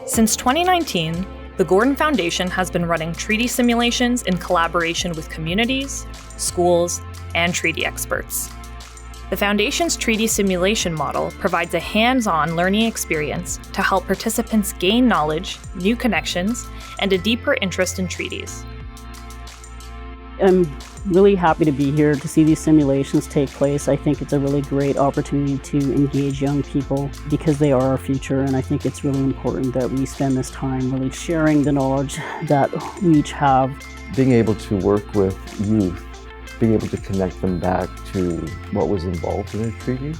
Since 2019, the Gordon Foundation has been running treaty simulations in collaboration with communities, schools, and treaty experts. The Foundation's treaty simulation model provides a hands-on learning experience to help participants gain knowledge, new connections, and a deeper interest in treaties. I'm really happy to be here to see these simulations take place. I think it's a really great opportunity to engage young people because they are our future, and I think it's really important that we spend this time really sharing the knowledge that we each have. Being able to work with youth, being able to connect them back to what was involved in a treaty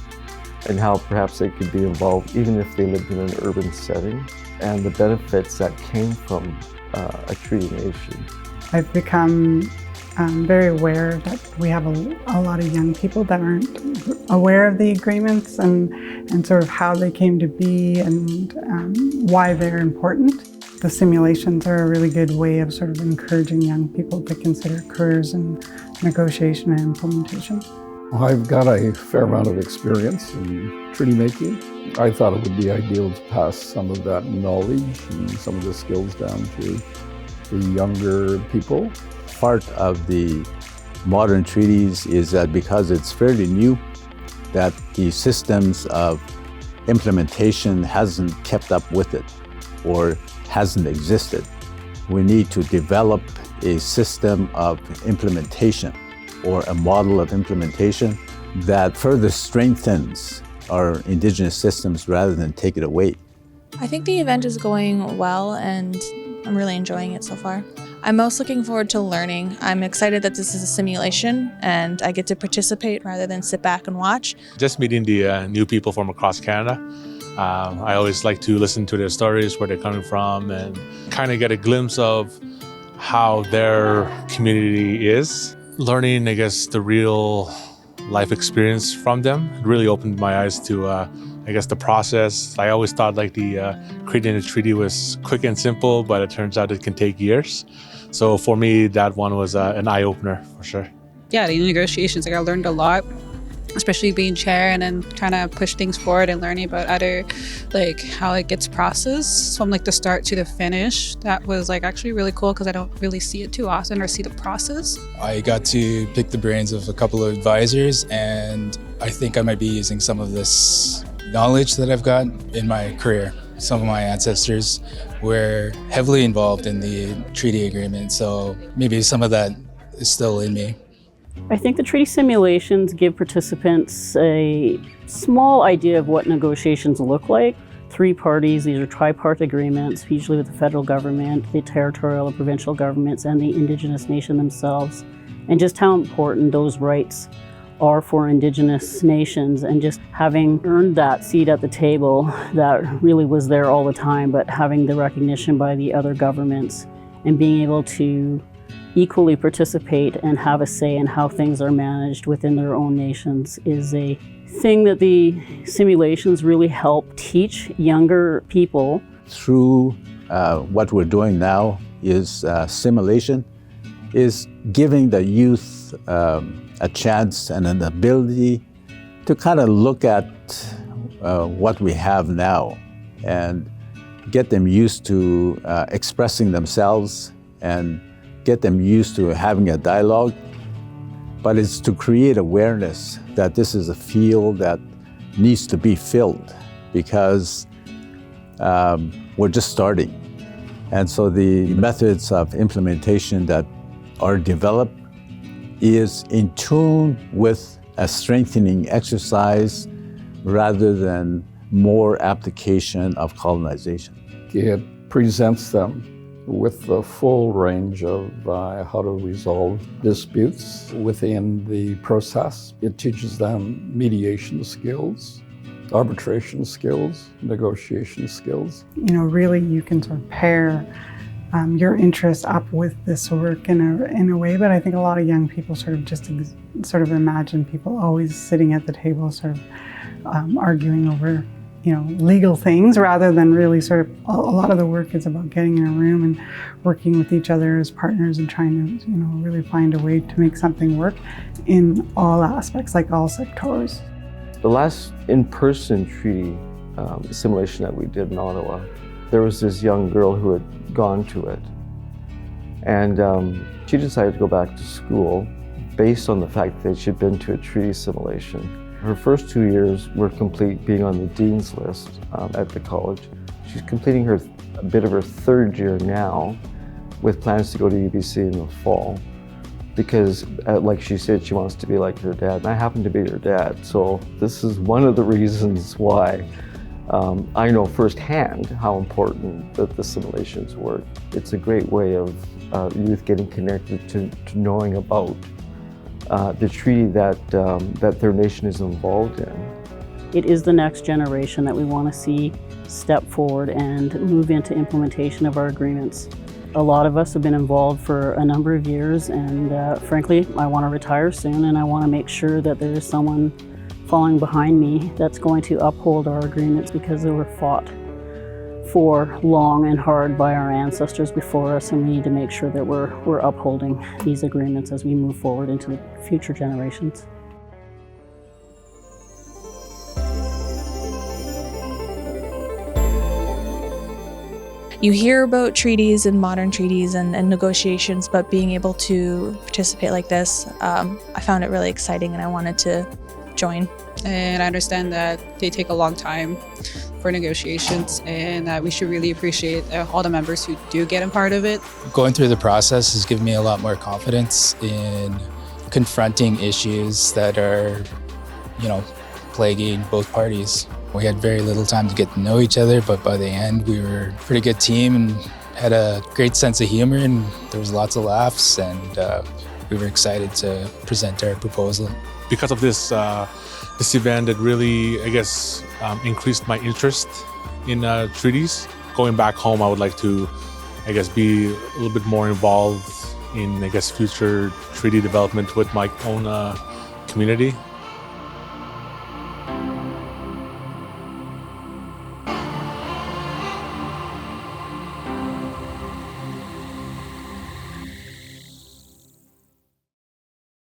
and how perhaps they could be involved even if they lived in an urban setting, and the benefits that came from a treaty nation. I've become very aware that we have a lot of young people that aren't aware of the agreements and sort of how they came to be and why they're important. The simulations are a really good way of sort of encouraging young people to consider careers in negotiation and implementation. I've got a fair amount of experience in treaty making. I thought it would be ideal to pass some of that knowledge and some of the skills down to the younger people. Part of the modern treaties is that because it's fairly new, that the systems of implementation hasn't kept up with it or hasn't existed. We need to develop a system of implementation or a model of implementation that further strengthens our Indigenous systems rather than take it away. I think the event is going well and I'm really enjoying it so far. I'm most looking forward to learning. I'm excited that this is a simulation and I get to participate rather than sit back and watch. Just meeting the new people from across Canada. I always like to listen to their stories, where they're coming from, and kind of get a glimpse of how their community is. Learning, I guess, the real life experience from them really opened my eyes to I guess the process. I always thought like the creating a treaty was quick and simple, but it turns out it can take years. So for me, that one was an eye-opener for sure. Yeah, the negotiations, I learned a lot, especially being chair and then trying to push things forward and learning about other, like how it gets processed from like the start to the finish. That was like actually really cool because I don't really see it too often or see the process. I got to pick the brains of a couple of advisors, and I think I might be using some of this knowledge that I've got in my career. Some of my ancestors were heavily involved in the treaty agreement, so maybe some of that is still in me. I think the treaty simulations give participants a small idea of what negotiations look like. 3 parties, these are tripartite agreements, usually with the federal government, the territorial and provincial governments, and the Indigenous nation themselves, and just how important those rights are for Indigenous nations, and just having earned that seat at the table that really was there all the time, but having the recognition by the other governments and being able to equally participate and have a say in how things are managed within their own nations is a thing that the simulations really help teach younger people. Through what we're doing now is simulation, is giving the youth a chance and an ability to kind of look at what we have now and get them used to expressing themselves and get them used to having a dialogue. But it's to create awareness that this is a field that needs to be filled because we're just starting. And so the methods of implementation that are developed is in tune with a strengthening exercise rather than more application of colonization. It presents them with the full range of how to resolve disputes within the process. It teaches them mediation skills, arbitration skills, negotiation skills. You know, really you can sort of pair your interest up with this work in a way, but I think a lot of young people sort of just sort of imagine people always sitting at the table sort of arguing over, you know, legal things rather than really sort of, a lot of the work is about getting in a room and working with each other as partners and trying to, you know, really find a way to make something work in all aspects, like all sectors. The last in-person treaty simulation that we did in Ottawa there was this young girl who had gone to it. And she decided to go back to school based on the fact that she'd been to a treaty simulation. Her first 2 years were complete being on the dean's list at the college. She's completing a bit of her third year now with plans to go to UBC in the fall because, like she said, she wants to be like her dad. And I happen to be her dad, so this is one of the reasons why I know firsthand how important that the simulations work. It's a great way of youth getting connected to knowing about the treaty that their nation is involved in. It is the next generation that we want to see step forward and move into implementation of our agreements. A lot of us have been involved for a number of years, and frankly, I want to retire soon, and I want to make sure that there is someone following behind me that's going to uphold our agreements because they were fought for long and hard by our ancestors before us, and we need to make sure that we're upholding these agreements as we move forward into the future generations. You hear about treaties and modern treaties and negotiations, but being able to participate like this, I found it really exciting and I wanted to join. And I understand that they take a long time for negotiations and that we should really appreciate all the members who do get a part of it. Going through the process has given me a lot more confidence in confronting issues that are, plaguing both parties. We had very little time to get to know each other, but by the end we were a pretty good team and had a great sense of humor, and there was lots of laughs, and we were excited to present our proposal. Because of this event, it really, increased my interest in treaties. Going back home, I would like to, be a little bit more involved in, future treaty development with my own community.